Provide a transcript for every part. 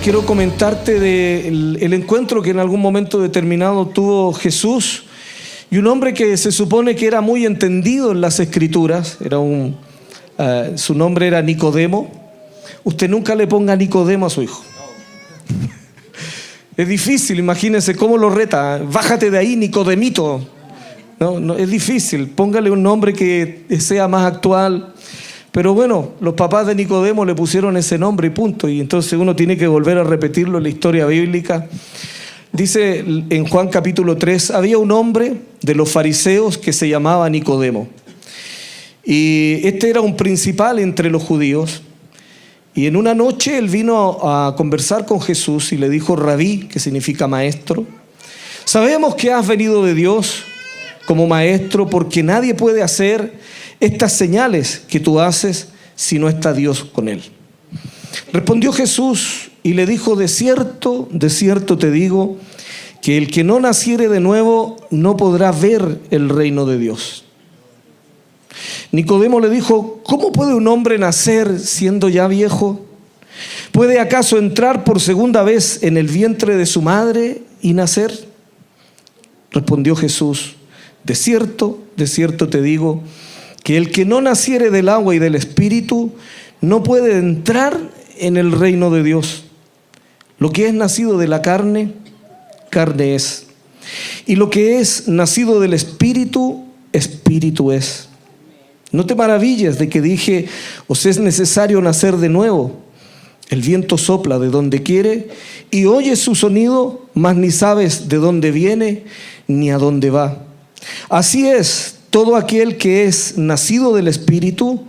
quiero comentarte del encuentro que en algún momento determinado tuvo Jesús y un hombre que se supone que era muy entendido en las Escrituras. Su nombre era Nicodemo. Usted nunca le ponga Nicodemo a su hijo. Es difícil, imagínense cómo lo reta. Bájate de ahí, Nicodemito. No, es difícil. Póngale un nombre que sea más actual. Pero bueno, los papás de Nicodemo le pusieron ese nombre y punto. Y entonces uno tiene que volver a repetirlo en la historia bíblica. Dice en Juan capítulo 3, había un hombre de los fariseos que se llamaba Nicodemo. Y este era un principal entre los judíos. Y en una noche él vino a conversar con Jesús y le dijo: Rabí, que significa maestro, sabemos que has venido de Dios como maestro, porque nadie puede hacer estas señales que tú haces si no está Dios con él. Respondió Jesús y le dijo: de cierto te digo, que el que no naciere de nuevo no podrá ver el reino de Dios. Nicodemo le dijo: ¿cómo puede un hombre nacer siendo ya viejo? ¿Puede acaso entrar por segunda vez en el vientre de su madre y nacer? Respondió Jesús: de cierto te digo, que el que no naciere del agua y del Espíritu no puede entrar en el reino de Dios. Lo que es nacido de la carne, carne es. Y lo que es nacido del Espíritu, Espíritu es. No te maravilles de que dije: os es necesario nacer de nuevo. El viento sopla de donde quiere y oyes su sonido, mas ni sabes de dónde viene ni a dónde va. Así es todo aquel que es nacido del Espíritu.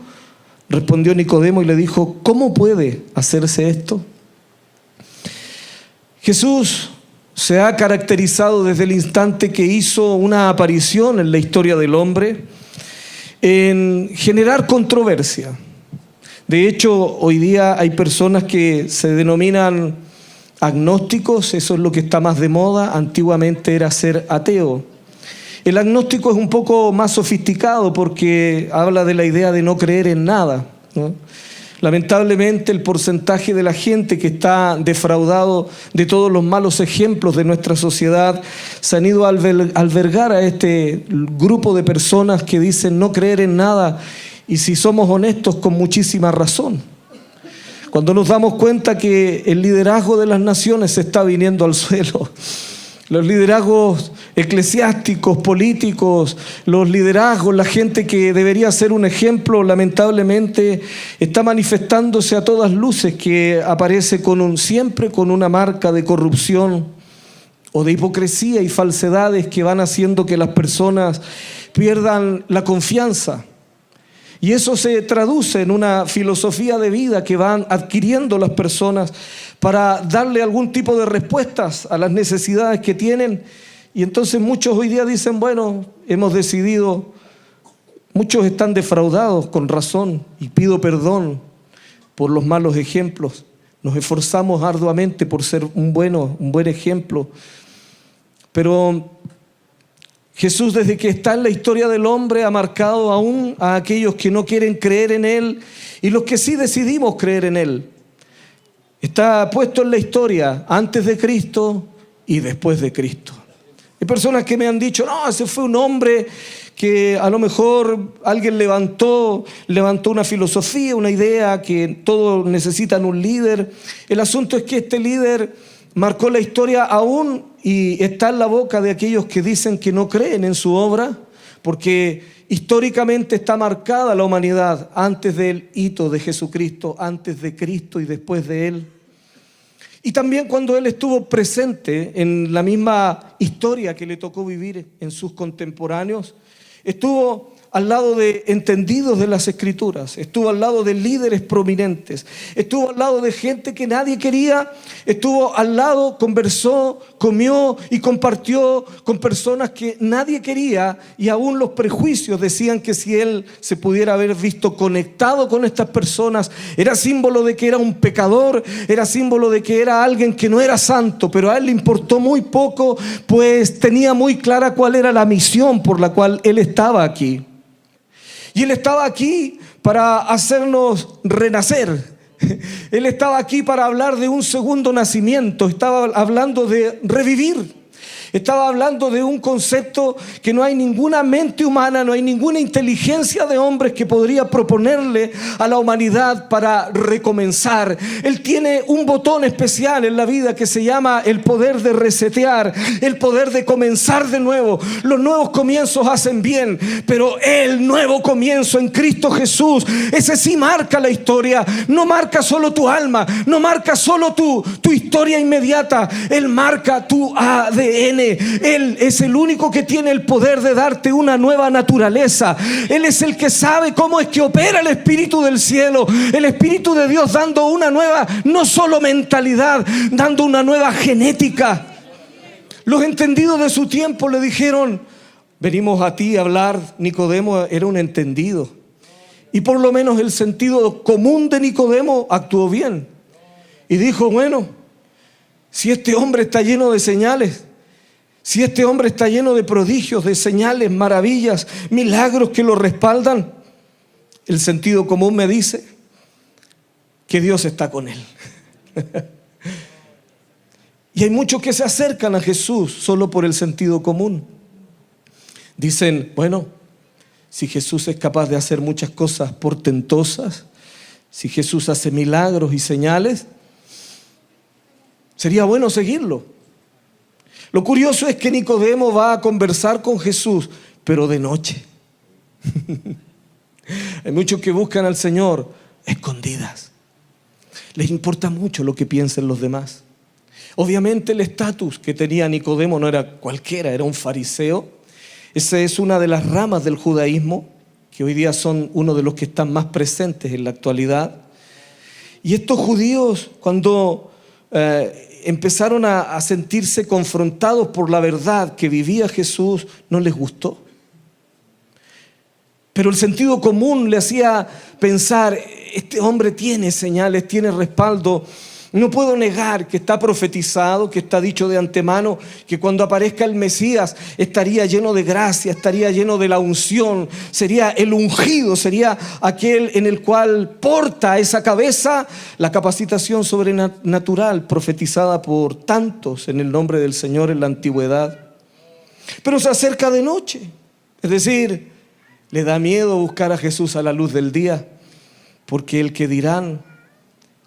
Respondió Nicodemo y le dijo: ¿cómo puede hacerse esto? Jesús se ha caracterizado desde el instante que hizo una aparición en la historia del hombre en generar controversia. De hecho, hoy día hay personas que se denominan agnósticos. Eso es lo que está más de moda. Antiguamente era ser ateo. El agnóstico es un poco más sofisticado porque habla de la idea de no creer en nada, ¿no? Lamentablemente, el porcentaje de la gente que está defraudado de todos los malos ejemplos de nuestra sociedad se han ido a albergar a este grupo de personas que dicen no creer en nada, y si somos honestos, con muchísima razón. Cuando nos damos cuenta que el liderazgo de las naciones se está viniendo al suelo, los liderazgos eclesiásticos, políticos, los liderazgos, la gente que debería ser un ejemplo, lamentablemente está manifestándose a todas luces que aparece siempre con una marca de corrupción o de hipocresía y falsedades que van haciendo que las personas pierdan la confianza. Y eso se traduce en una filosofía de vida que van adquiriendo las personas para darle algún tipo de respuestas a las necesidades que tienen. Y entonces muchos hoy día dicen: bueno, hemos decidido. Muchos están defraudados con razón, y pido perdón por los malos ejemplos. Nos esforzamos arduamente por ser un buen ejemplo. Pero Jesús, desde que está en la historia del hombre, ha marcado aún a aquellos que no quieren creer en Él y los que sí decidimos creer en Él. Está puesto en la historia antes de Cristo y después de Cristo. Hay personas que me han dicho: no, ese fue un hombre que a lo mejor alguien levantó una filosofía, una idea, que todos necesitan un líder. El asunto es que este líder marcó la historia aún y está en la boca de aquellos que dicen que no creen en su obra, porque históricamente está marcada la humanidad antes del hito de Jesucristo, antes de Cristo y después de Él. Y también cuando Él estuvo presente en la misma historia que le tocó vivir en sus contemporáneos, estuvo al lado de entendidos de las Escrituras, estuvo al lado de líderes prominentes, estuvo al lado de gente que nadie quería, estuvo al lado, conversó, comió y compartió con personas que nadie quería, y aún los prejuicios decían que si él se pudiera haber visto conectado con estas personas, era símbolo de que era un pecador, era símbolo de que era alguien que no era santo, pero a él le importó muy poco, pues tenía muy clara cuál era la misión por la cual él estaba aquí. Y Él estaba aquí para hacernos renacer. Él estaba aquí para hablar de un segundo nacimiento, estaba hablando de revivir. Estaba hablando de un concepto que no hay ninguna mente humana, no hay ninguna inteligencia de hombres que podría proponerle a la humanidad para recomenzar. Él tiene un botón especial en la vida que se llama el poder de resetear, el poder de comenzar de nuevo. Los nuevos comienzos hacen bien, pero el nuevo comienzo en Cristo Jesús, ese sí marca la historia. No marca solo tu alma, no marca solo tu historia inmediata. Él marca tu ADN. Él es el único que tiene el poder de darte una nueva naturaleza. Él es el que sabe cómo es que opera el Espíritu del cielo, el Espíritu de Dios, dando una nueva, no solo mentalidad, dando una nueva genética. Los entendidos de su tiempo le dijeron: venimos a ti a hablar. Nicodemo era un entendido, y por lo menos el sentido común de Nicodemo actuó bien y dijo: bueno, si este hombre está lleno de señales, si este hombre está lleno de prodigios, de señales, maravillas, milagros que lo respaldan, el sentido común me dice que Dios está con él. Y hay muchos que se acercan a Jesús solo por el sentido común. Dicen: bueno, si Jesús es capaz de hacer muchas cosas portentosas, si Jesús hace milagros y señales, sería bueno seguirlo. Lo curioso es que Nicodemo va a conversar con Jesús, pero de noche. Hay muchos que buscan al Señor escondidas. Les importa mucho lo que piensen los demás. Obviamente el estatus que tenía Nicodemo no era cualquiera, era un fariseo. Esa es una de las ramas del judaísmo, que hoy día son uno de los que están más presentes en la actualidad. Y estos judíos, cuando empezaron a sentirse confrontados por la verdad que vivía Jesús, no les gustó. Pero el sentido común le hacía pensar: este hombre tiene señales, tiene respaldo. No puedo negar que está profetizado, que está dicho de antemano, que cuando aparezca el Mesías estaría lleno de gracia, estaría lleno de la unción, sería el ungido, sería aquel en el cual porta esa cabeza la capacitación sobrenatural profetizada por tantos en el nombre del Señor en la antigüedad. Pero se acerca de noche, es decir, le da miedo buscar a Jesús a la luz del día, porque el que dirán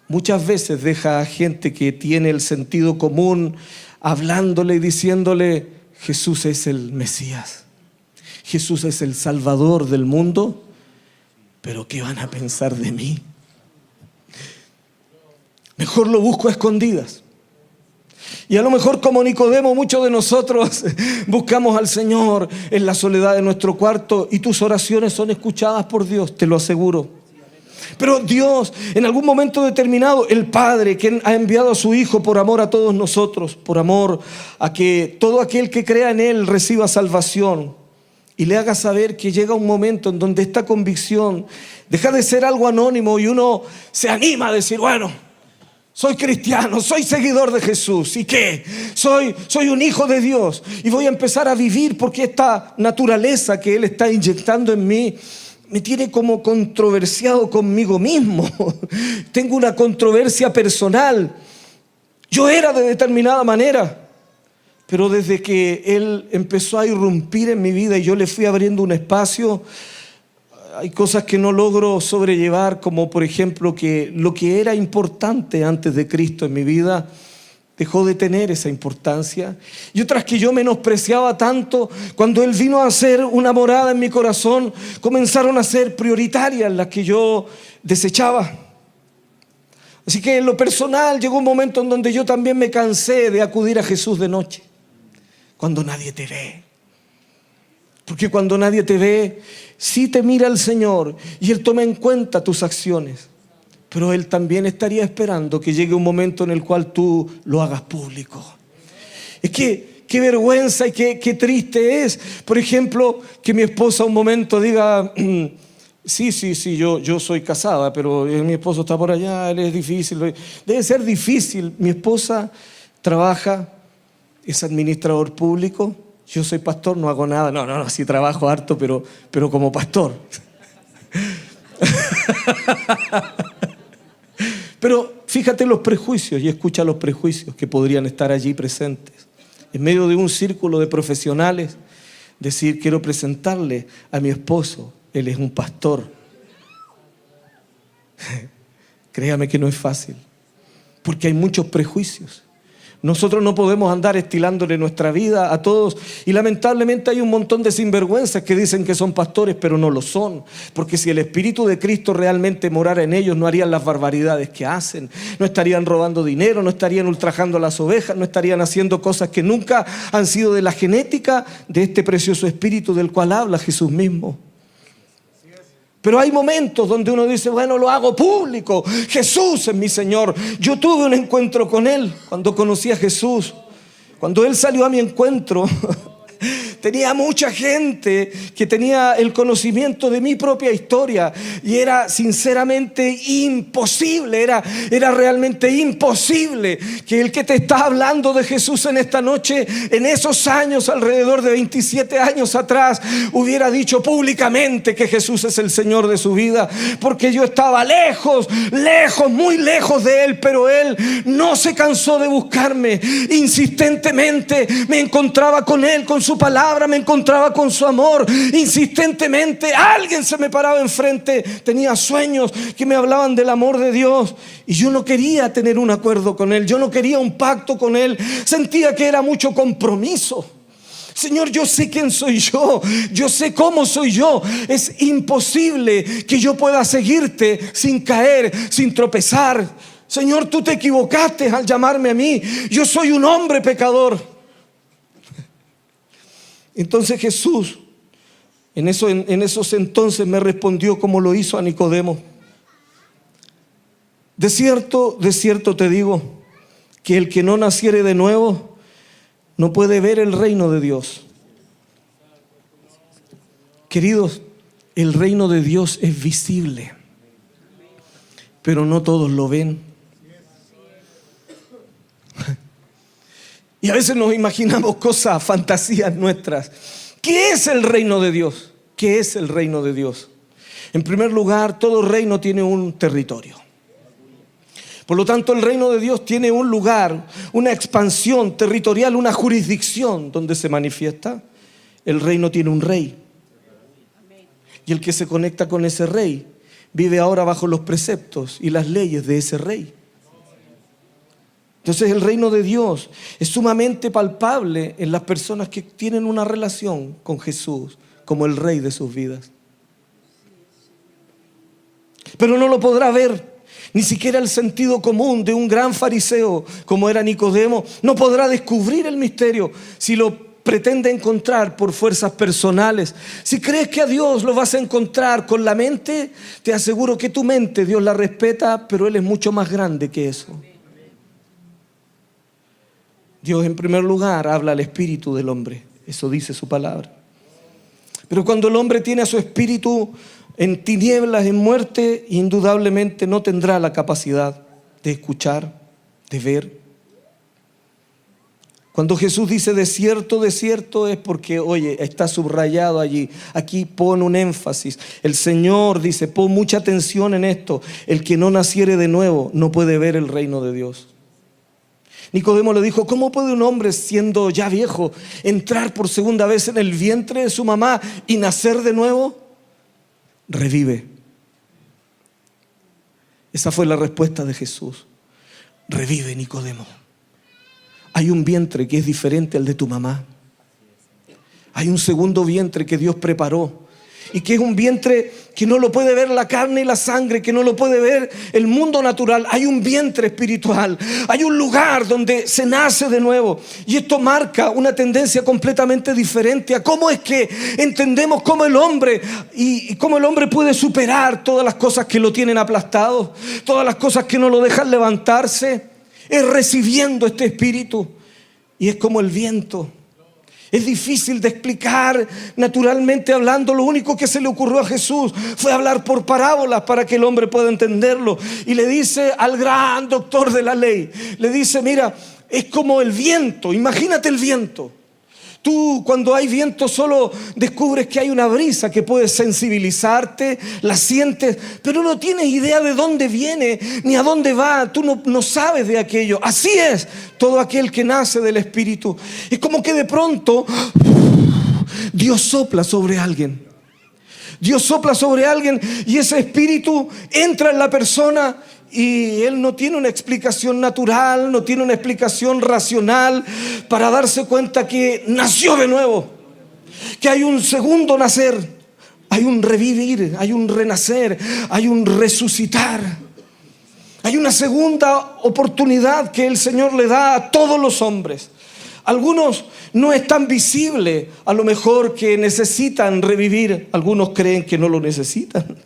muchas veces deja a gente que tiene el sentido común hablándole y diciéndole: Jesús es el Mesías, Jesús es el Salvador del mundo, pero ¿qué van a pensar de mí? Mejor lo busco a escondidas. Y a lo mejor, como Nicodemo, muchos de nosotros buscamos al Señor en la soledad de nuestro cuarto, y tus oraciones son escuchadas por Dios, te lo aseguro. Pero Dios, en algún momento determinado, el Padre, quien ha enviado a su Hijo por amor a todos nosotros, por amor a que todo aquel que crea en Él reciba salvación, y le haga saber que llega un momento en donde esta convicción deja de ser algo anónimo y uno se anima a decir: bueno, soy cristiano, soy seguidor de Jesús. ¿Y qué? Soy un hijo de Dios y voy a empezar a vivir, porque esta naturaleza que Él está inyectando en mí me tiene como controversiado conmigo mismo. Tengo una controversia personal. Yo era de determinada manera, pero desde que Él empezó a irrumpir en mi vida y yo le fui abriendo un espacio, hay cosas que no logro sobrellevar, como por ejemplo que lo que era importante antes de Cristo en mi vida dejó de tener esa importancia, y otras que yo menospreciaba tanto, cuando Él vino a hacer una morada en mi corazón, comenzaron a ser prioritarias las que yo desechaba. Así que en lo personal llegó un momento en donde yo también me cansé de acudir a Jesús de noche, cuando nadie te ve. Porque cuando nadie te ve, sí te mira el Señor y Él toma en cuenta tus acciones. Pero Él también estaría esperando que llegue un momento en el cual tú lo hagas público. Es que qué vergüenza y qué triste es, por ejemplo, que mi esposa un momento diga: sí, yo soy casada, pero mi esposo está por allá, él es difícil. Debe ser difícil. Mi esposa trabaja, es administrador público. Yo soy pastor, no hago nada. No, sí trabajo harto, pero como pastor. Pero fíjate los prejuicios y escucha los prejuicios que podrían estar allí presentes. En medio de un círculo de profesionales, decir, quiero presentarle a mi esposo, él es un pastor. Créame que no es fácil, porque hay muchos prejuicios. Nosotros no podemos andar estilándole nuestra vida a todos, y lamentablemente hay un montón de sinvergüenzas que dicen que son pastores, pero no lo son, porque si el Espíritu de Cristo realmente morara en ellos, no harían las barbaridades que hacen, no estarían robando dinero, no estarían ultrajando a las ovejas, no estarían haciendo cosas que nunca han sido de la genética de este precioso Espíritu del cual habla Jesús mismo. Pero hay momentos donde uno dice, bueno, lo hago público. Jesús es mi Señor. Yo tuve un encuentro con Él cuando conocí a Jesús. Cuando Él salió a mi encuentro, tenía mucha gente que tenía el conocimiento de mi propia historia y era sinceramente imposible, era realmente imposible que el que te está hablando de Jesús en esta noche, en esos años, alrededor de 27 años atrás, hubiera dicho públicamente que Jesús es el Señor de su vida, porque yo estaba lejos, muy lejos de Él, pero Él no se cansó de buscarme. Insistentemente me encontraba con Él, con su palabra, me encontraba con su amor. Insistentemente alguien se me paraba enfrente, tenía sueños que me hablaban del amor de Dios, y yo no quería tener un acuerdo con Él, yo no quería un pacto con Él, sentía que era mucho compromiso. Señor, yo sé quién soy yo sé cómo soy yo. Es imposible que yo pueda seguirte sin caer, sin tropezar. Señor, tú te equivocaste al llamarme a mí. Yo soy un hombre pecador. Entonces Jesús en esos entonces me respondió como lo hizo a Nicodemo. De cierto te digo, que el que no naciere de nuevo no puede ver el reino de Dios. Queridos, el reino de Dios es visible, pero no todos lo ven. Y a veces nos imaginamos cosas, fantasías nuestras. ¿Qué es el reino de Dios? ¿Qué es el reino de Dios? En primer lugar, todo reino tiene un territorio. Por lo tanto, el reino de Dios tiene un lugar, una expansión territorial, una jurisdicción donde se manifiesta. El reino tiene un rey. Y el que se conecta con ese rey vive ahora bajo los preceptos y las leyes de ese rey. Entonces el reino de Dios es sumamente palpable en las personas que tienen una relación con Jesús como el rey de sus vidas. Pero no lo podrá ver ni siquiera el sentido común de un gran fariseo como era Nicodemo. No podrá descubrir el misterio si lo pretende encontrar por fuerzas personales. Si crees que a Dios lo vas a encontrar con la mente, te aseguro que tu mente Dios la respeta, pero Él es mucho más grande que eso. Dios en primer lugar habla al espíritu del hombre, eso dice su palabra. Pero cuando el hombre tiene a su espíritu en tinieblas, en muerte, indudablemente no tendrá la capacidad de escuchar, de ver. Cuando Jesús dice de cierto es porque, oye, está subrayado allí. Aquí pone un énfasis. El Señor dice, pon mucha atención en esto. El que no naciere de nuevo no puede ver el reino de Dios. Nicodemo le dijo, ¿cómo puede un hombre siendo ya viejo entrar por segunda vez en el vientre de su mamá y nacer de nuevo? Revive. Esa fue la respuesta de Jesús. Revive, Nicodemo. Hay un vientre que es diferente al de tu mamá. Hay un segundo vientre que Dios preparó y que es un vientre que no lo puede ver la carne y la sangre, que no lo puede ver el mundo natural. Hay un vientre espiritual, hay un lugar donde se nace de nuevo, y esto marca una tendencia completamente diferente a cómo es que entendemos cómo el hombre y cómo el hombre puede superar todas las cosas que lo tienen aplastado, todas las cosas que no lo dejan levantarse. Es recibiendo este espíritu, y es como el viento. Es difícil de explicar naturalmente hablando. Lo único que se le ocurrió a Jesús fue hablar por parábolas para que el hombre pueda entenderlo. Y le dice al gran doctor de la ley, le dice, mira, es como el viento. Imagínate el viento. Tú cuando hay viento solo descubres que hay una brisa que puede sensibilizarte, la sientes, pero no tienes idea de dónde viene ni a dónde va. Tú no sabes de aquello. Así es todo aquel que nace del Espíritu. Es como que de pronto Dios sopla sobre alguien. Dios sopla sobre alguien y ese espíritu entra en la persona y él no tiene una explicación natural, no tiene una explicación racional para darse cuenta que nació de nuevo, que hay un segundo nacer, hay un revivir, hay un renacer, hay un resucitar. Hay una segunda oportunidad que el Señor le da a todos los hombres. Algunos no es tan visible, a lo mejor que necesitan revivir. Algunos creen que no lo necesitan.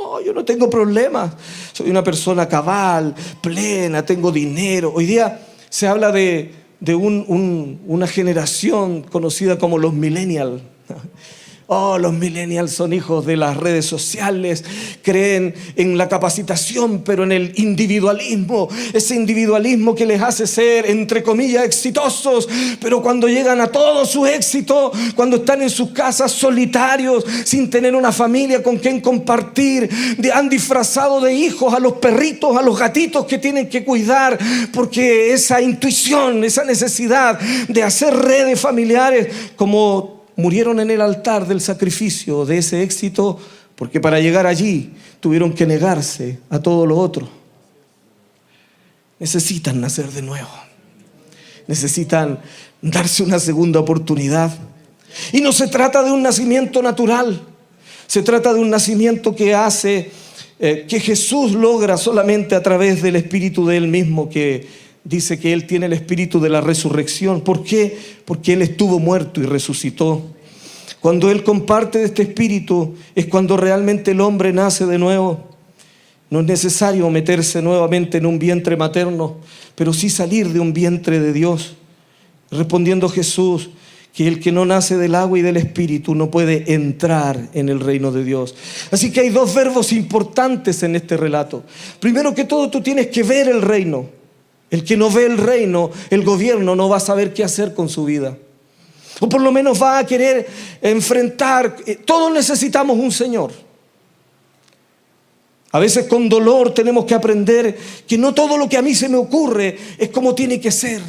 Oh, yo no tengo problemas. Soy una persona cabal, plena, tengo dinero. Hoy día se habla de una generación conocida como los millennials. Oh, los millennials son hijos de las redes sociales, creen en la capacitación, pero en el individualismo. Ese individualismo que les hace ser, entre comillas, exitosos, pero cuando llegan a todo su éxito, cuando están en sus casas solitarios, sin tener una familia con quien compartir, han disfrazado de hijos a los perritos, a los gatitos que tienen que cuidar, porque esa intuición, esa necesidad de hacer redes familiares, como murieron en el altar del sacrificio de ese éxito, porque para llegar allí tuvieron que negarse a todo lo otro. Necesitan nacer de nuevo. Necesitan darse una segunda oportunidad. Y no se trata de un nacimiento natural. Se trata de un nacimiento que hace, que Jesús logra solamente a través del Espíritu de Él mismo, que dice que Él tiene el espíritu de la resurrección. ¿Por qué? Porque Él estuvo muerto y resucitó. Cuando Él comparte de este espíritu es cuando realmente el hombre nace de nuevo. No es necesario meterse nuevamente en un vientre materno, pero sí salir de un vientre de Dios. Respondiendo Jesús que el que no nace del agua y del espíritu no puede entrar en el reino de Dios. Así que hay dos verbos importantes en este relato. Primero que todo, tú tienes que ver el reino. El que no ve el reino, el gobierno, no va a saber qué hacer con su vida. O por lo menos va a querer enfrentar. Todos necesitamos un Señor. A veces con dolor tenemos que aprender que no todo lo que a mí se me ocurre es como tiene que ser.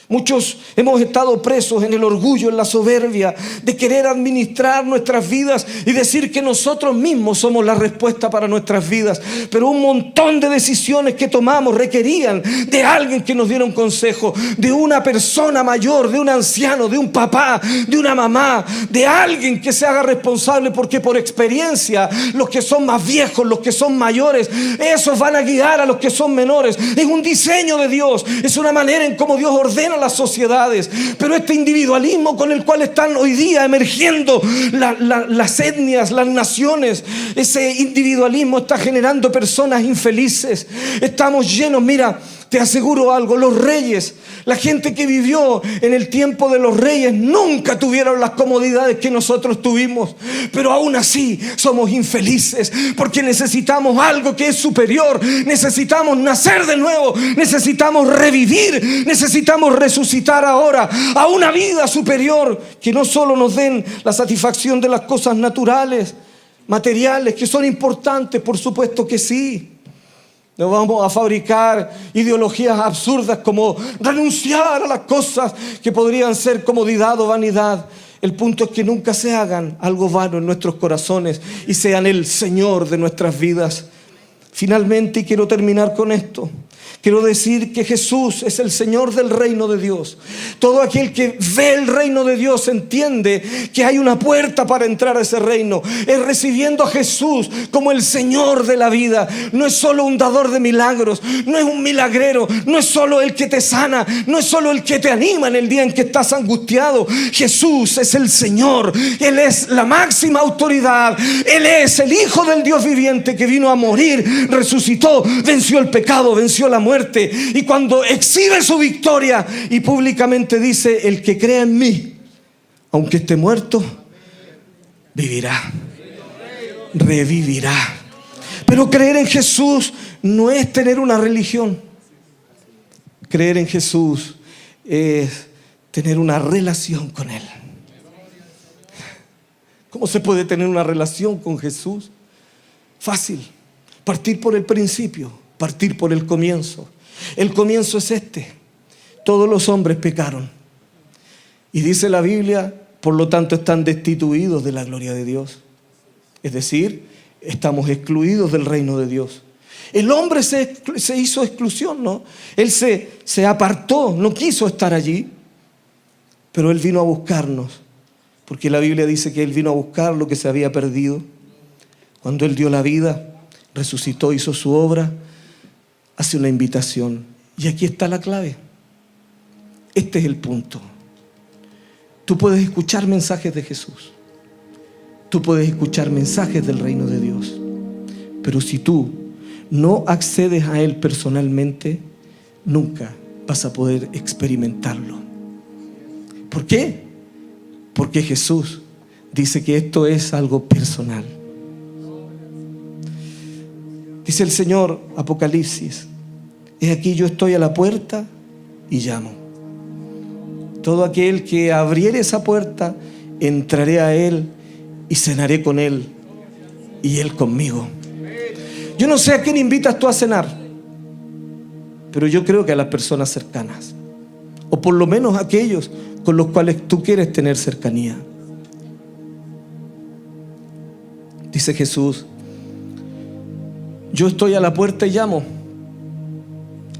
Muchos hemos estado presos en el orgullo, en la soberbia de querer administrar nuestras vidas y decir que nosotros mismos somos la respuesta para nuestras vidas. Pero un montón de decisiones que tomamos requerían de alguien que nos diera un consejo, de una persona mayor, de un anciano, de un papá, de una mamá, de alguien que se haga responsable, porque por experiencia los que son más viejos, los que son mayores, esos van a guiar a los que son menores. Es un diseño de Dios, es una manera en cómo Dios ordena las sociedades. Pero este individualismo con el cual están hoy día emergiendo las etnias, las naciones, ese individualismo está generando personas infelices. Estamos llenos, mira, te aseguro algo, los reyes, la gente que vivió en el tiempo de los reyes nunca tuvieron las comodidades que nosotros tuvimos, pero aún así somos infelices porque necesitamos algo que es superior, necesitamos nacer de nuevo, necesitamos revivir, necesitamos resucitar ahora a una vida superior que no solo nos den la satisfacción de las cosas naturales, materiales, que son importantes, por supuesto que sí. No vamos a fabricar ideologías absurdas como renunciar a las cosas que podrían ser comodidad o vanidad. El punto es que nunca se hagan algo vano en nuestros corazones y sean el Señor de nuestras vidas. Finalmente, y quiero terminar con esto, quiero decir que Jesús es el Señor del reino de Dios. Todo aquel que ve el reino de Dios entiende que hay una puerta para entrar a ese reino. Es recibiendo a Jesús como el Señor de la vida. No es solo un dador de milagros, no es un milagrero, no es solo el que te sana, no es solo el que te anima en el día en que estás angustiado. Jesús es el Señor, Él es la máxima autoridad, Él es el Hijo del Dios viviente que vino a morir, resucitó, venció el pecado, venció la muerte, y cuando exhibe su victoria y públicamente dice: el que crea en mí, aunque esté muerto, vivirá, revivirá. Pero creer en Jesús no es tener una religión. Creer en Jesús es tener una relación con Él. ¿Cómo se puede tener una relación con Jesús? Fácil. Partir por el principio, partir por el comienzo. El comienzo es este: todos los hombres pecaron. Y dice la Biblia, por lo tanto están destituidos de la gloria de Dios. Es decir, estamos excluidos del reino de Dios. El hombre se hizo exclusión, ¿no? Él se apartó, no quiso estar allí. Pero Él vino a buscarnos, porque la Biblia dice que Él vino a buscar lo que se había perdido. Cuando Él dio la vida, resucitó, hizo su obra, hace una invitación. Y aquí está la clave. Este es el punto. Tú puedes escuchar mensajes de Jesús. Tú puedes escuchar mensajes del reino de Dios. Pero si tú no accedes a Él personalmente, nunca vas a poder experimentarlo. ¿Por qué? Porque Jesús dice que esto es algo personal. Dice el Señor, Apocalipsis: he aquí yo estoy a la puerta y llamo. Todo aquel que abriere esa puerta, entraré a Él y cenaré con Él y Él conmigo. Yo no sé a quién invitas tú a cenar, pero yo creo que a las personas cercanas, o por lo menos a aquellos con los cuales tú quieres tener cercanía. Dice Jesús: yo estoy a la puerta y llamo.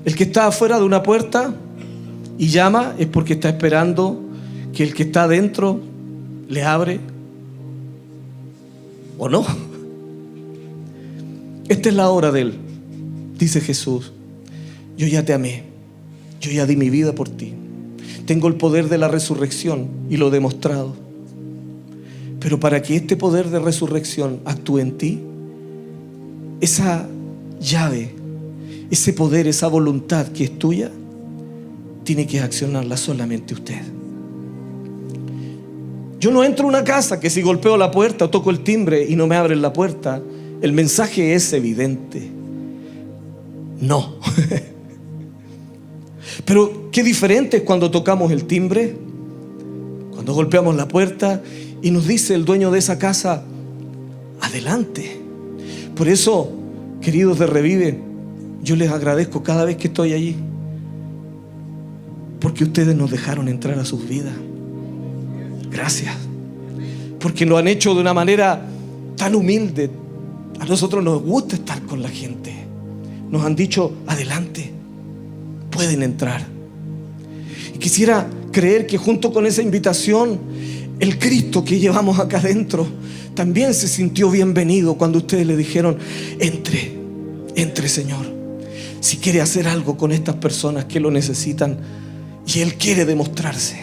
El que está afuera de una puerta y llama es porque está esperando que el que está adentro le abre, ¿o no? Esta es la hora de Él. Dice Jesús: yo ya te amé, yo ya di mi vida por ti. Tengo el poder de la resurrección y lo he demostrado. Pero para que este poder de resurrección actúe en ti, esa llave, ese poder, esa voluntad que es tuya, tiene que accionarla solamente usted. Yo no entro a una casa que si golpeo la puerta o toco el timbre y no me abren la puerta, el mensaje es evidente: no. Pero qué diferente es cuando tocamos el timbre, cuando golpeamos la puerta y nos dice el dueño de esa casa: adelante. Por eso, queridos de Revive, yo les agradezco cada vez que estoy allí, porque ustedes nos dejaron entrar a sus vidas. Gracias, porque lo han hecho de una manera tan humilde. A nosotros nos gusta estar con la gente. Nos han dicho: adelante, pueden entrar. Y quisiera creer que junto con esa invitación, el Cristo que llevamos acá adentro también se sintió bienvenido cuando ustedes le dijeron: entre, entre, Señor. Si quiere hacer algo con estas personas que lo necesitan, y Él quiere demostrarse,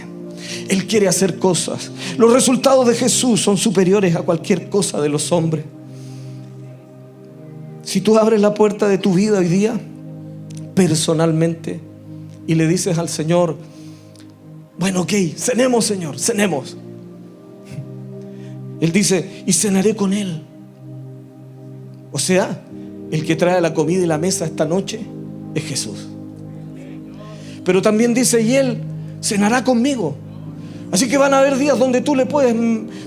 Él quiere hacer cosas. Los resultados de Jesús son superiores a cualquier cosa de los hombres. Si tú abres la puerta de tu vida hoy día personalmente y le dices al Señor: bueno, ok, cenemos, Señor, cenemos. Él dice: y cenaré con Él. O sea, el que trae la comida y la mesa esta noche es Jesús. Pero también dice: y Él cenará conmigo. Así que van a haber días donde tú le puedes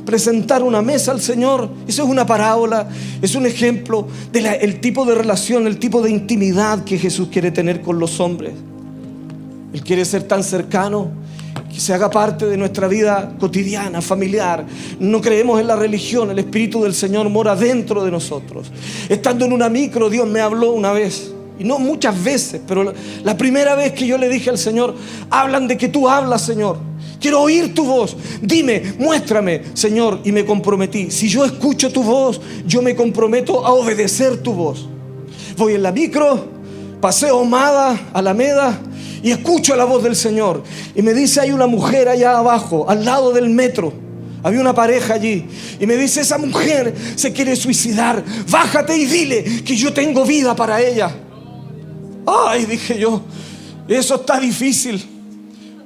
presentar una mesa al Señor. Eso es una parábola, es un ejemplo del tipo de relación, el tipo de intimidad que Jesús quiere tener con los hombres. Él quiere ser tan cercano que se haga parte de nuestra vida cotidiana, familiar. No creemos en la religión, el Espíritu del Señor mora dentro de nosotros. Estando en una micro, Dios me habló una vez, y no muchas veces, pero la primera vez que yo le dije al Señor: hablan de que tú hablas, Señor. Quiero oír tu voz. Dime, muéstrame, Señor. Y me comprometí: si yo escucho tu voz, yo me comprometo a obedecer tu voz. Voy en la micro, paseo Ahumada, Alameda, y escucho la voz del Señor. Y me dice: hay una mujer allá abajo, al lado del metro. Había una pareja allí. Y me dice: esa mujer se quiere suicidar. Bájate y dile que yo tengo vida para ella. Ay, dije yo, eso está difícil.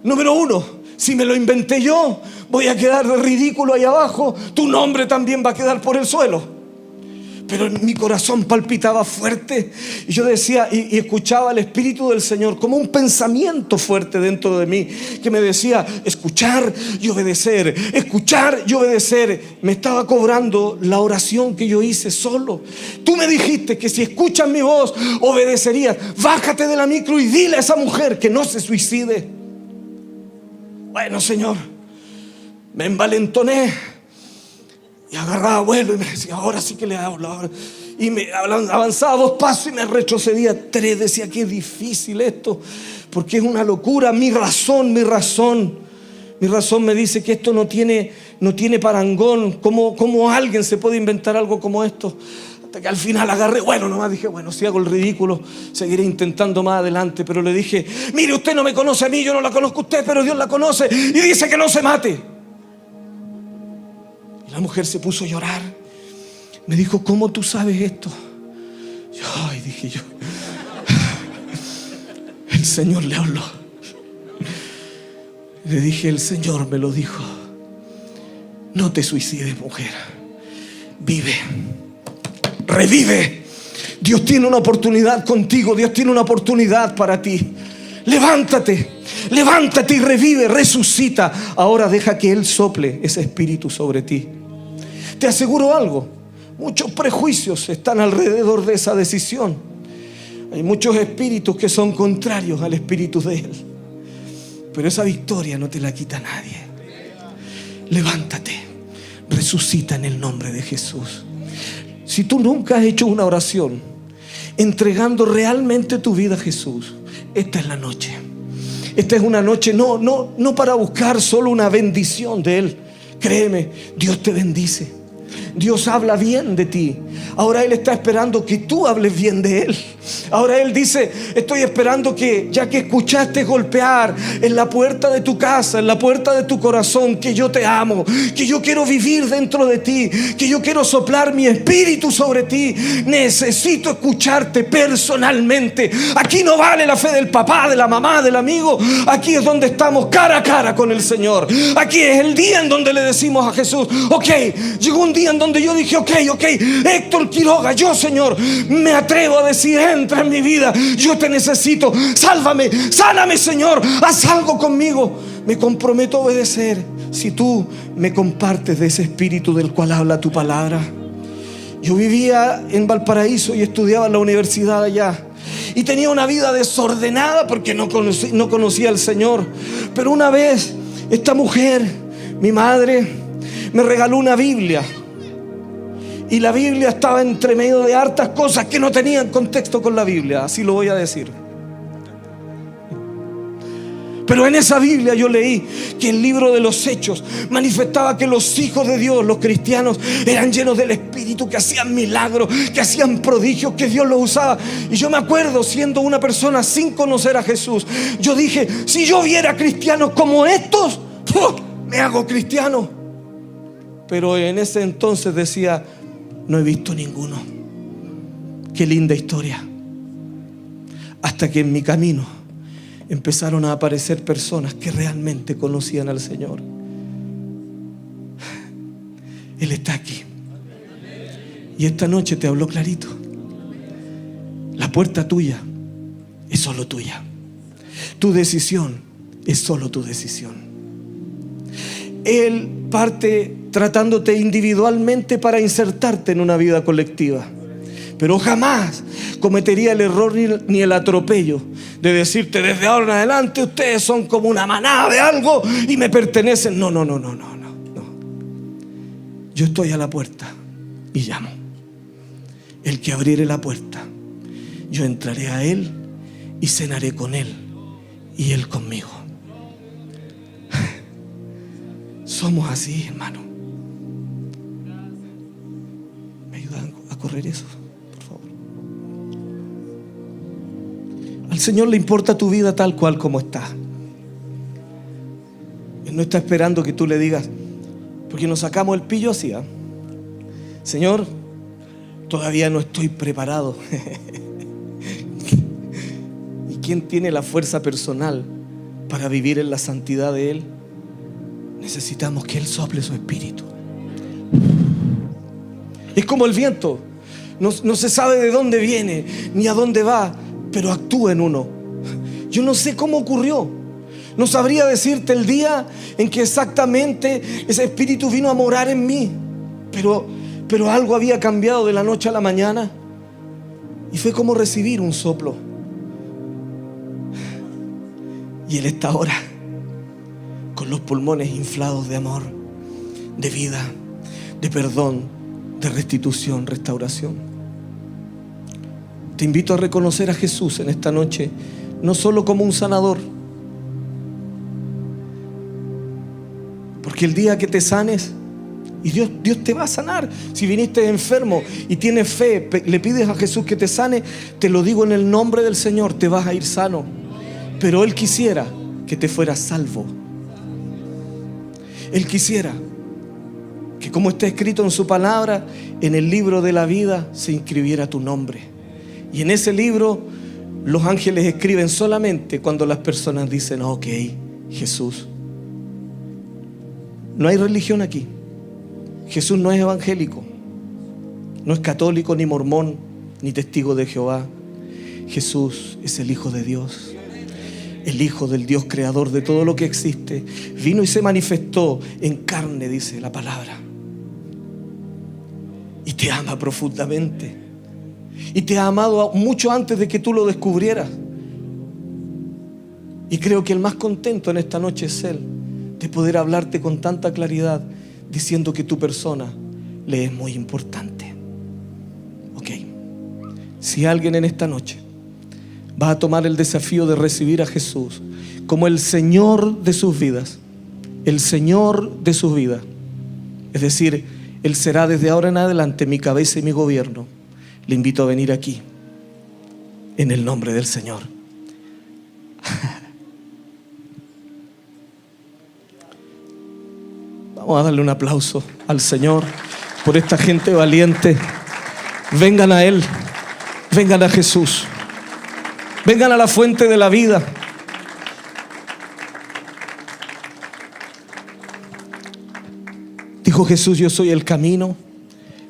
Número uno, si me lo inventé yo, voy a quedar de ridículo ahí abajo. Tu nombre también va a quedar por el suelo. pero mi corazón palpitaba fuerte. Y yo decía, y escuchaba al Espíritu del Señor como un pensamiento fuerte dentro de mí, que me decía: escuchar y obedecer, escuchar y obedecer. Me estaba cobrando la oración que yo hice solo. Tú me dijiste que si escuchas mi voz, obedecerías. Bájate de la micro y dile a esa mujer que no se suicide. Bueno, Señor, me envalentoné y agarraba vuelo y me decía: ahora sí que le hablo ahora. Y me avanzaba 2 pasos y me retrocedía 3. Decía: qué difícil esto, porque es una locura. Mi razón me dice que esto no tiene parangón. ¿Cómo alguien se puede inventar algo como esto? Hasta que al final agarré, nomás dije: bueno, si hago el ridículo, seguiré intentando más adelante. Pero le dije: mire, usted no me conoce a mí, yo no la conozco a usted, pero Dios la conoce y dice que no se mate. La mujer se puso a llorar. Me dijo: ¿cómo tú sabes esto? Dije yo, el Señor le habló. Le dije: el Señor me lo dijo. No te suicides, mujer. Vive. Revive. Dios tiene una oportunidad contigo. Dios tiene una oportunidad para ti. Levántate y revive, resucita. Ahora deja que Él sople ese espíritu sobre ti. Te aseguro algo: muchos prejuicios están alrededor de esa decisión. Hay muchos espíritus que son contrarios al espíritu de Él, pero esa victoria no te la quita nadie. Levántate, resucita en el nombre de Jesús. Si tú nunca has hecho una oración entregando realmente tu vida a Jesús, esta es la noche. Esta es una noche no para buscar solo una bendición de Él. Créeme, Dios te bendice. Dios habla bien de ti. Ahora Él está esperando que tú hables bien de Él. Ahora Él dice: estoy esperando que, ya que escuchaste golpear en la puerta de tu casa, en la puerta de tu corazón, que yo te amo, que yo quiero vivir dentro de ti, que yo quiero soplar mi espíritu sobre ti. Necesito escucharte personalmente. Aquí no vale la fe del papá, de la mamá, del amigo. Aquí es donde estamos cara a cara con el Señor. Aquí es el día en donde le decimos a Jesús: ok, llegó un día en donde yo dije: ok, Héctor Quiroga, yo, Señor, me atrevo a decir: entra en mi vida, yo te necesito, sálvame, sáname, Señor, haz algo conmigo. Me comprometo a obedecer si tú me compartes de ese espíritu del cual habla tu palabra. Yo vivía en Valparaíso y estudiaba en la universidad allá, y tenía una vida desordenada porque no conocía al Señor. Pero una vez esta mujer, mi madre, me regaló una Biblia. Y la Biblia estaba entre medio de hartas cosas que no tenían contexto con la Biblia, así lo voy a decir. Pero en esa Biblia yo leí que el libro de los Hechos manifestaba que los hijos de Dios, los cristianos, eran llenos del Espíritu, que hacían milagros, que hacían prodigios, que Dios los usaba. Y yo me acuerdo, siendo una persona sin conocer a Jesús, yo dije: si yo viera cristianos como estos, me hago cristiano. Pero en ese entonces decía: no he visto ninguno. Qué linda historia. Hasta que en mi camino empezaron a aparecer personas que realmente conocían al Señor. Él está aquí. Y esta noche te habló clarito. La puerta tuya es solo tuya. Tu decisión es solo tu decisión. Él parte tratándote individualmente para insertarte en una vida colectiva, pero jamás cometería el error ni el atropello de decirte: desde ahora en adelante ustedes son como una manada de algo y me pertenecen. No. Yo estoy a la puerta y llamo. El que abriere la puerta, yo entraré a él y cenaré con él y él conmigo. Somos así, hermano. ¿Me ayudan a correr eso, por favor? Al Señor le importa tu vida tal cual como está. Él no está esperando que tú le digas, porque nos sacamos el pillo así, ¿eh? Señor, todavía no estoy preparado. ¿Y quién tiene la fuerza personal para vivir en la santidad de Él? Necesitamos que Él sople su espíritu. Es como el viento. no se sabe de dónde viene ni a dónde va, pero actúa en uno. Yo no sé cómo ocurrió. No sabría decirte el día en que exactamente ese Espíritu vino a morar en mí, pero algo había cambiado de la noche a la mañana y fue como recibir un soplo. Y Él está ahora con los pulmones inflados de amor, de vida, de perdón, de restitución, restauración. Te invito a reconocer a Jesús en esta noche, no solo como un sanador, porque el día que te sanes, y Dios te va a sanar. Si viniste enfermo y tienes fe, le pides a Jesús que te sane, te lo digo en el nombre del Señor, te vas a ir sano. Pero Él quisiera que te fueras salvo. Él quisiera que, como está escrito en su palabra, en el libro de la vida se inscribiera tu nombre. Y en ese libro los ángeles escriben solamente cuando las personas dicen: ok, Jesús. No hay religión aquí. Jesús no es evangélico, no es católico, ni mormón, ni testigo de Jehová. Jesús es el Hijo de Dios, el Hijo del Dios creador de todo lo que existe. Vino y se manifestó en carne, dice la palabra. Y te ama profundamente. Y te ha amado mucho antes de que tú lo descubrieras. Y creo que el más contento en esta noche es Él, de poder hablarte con tanta claridad, diciendo que tu persona le es muy importante. Ok. Si alguien en esta noche va a tomar el desafío de recibir a Jesús como el Señor de sus vidas, el Señor de sus vidas, es decir, Él será desde ahora en adelante mi cabeza y mi gobierno, le invito a venir aquí en el nombre del Señor. Vamos a darle un aplauso al Señor por esta gente valiente. Vengan a Él, vengan a Jesús, vengan a la fuente de la vida. Dijo Jesús: yo soy el camino,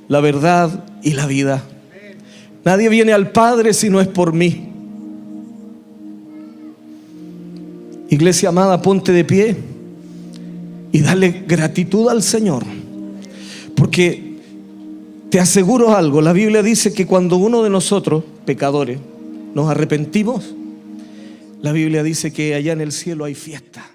la verdad y la vida. Nadie viene al Padre si no es por mí. Iglesia amada, ponte de pie y dale gratitud al Señor, porque te aseguro algo. La Biblia dice que cuando uno de nosotros, pecadores, nos arrepentimos, la Biblia dice que allá en el cielo hay fiesta.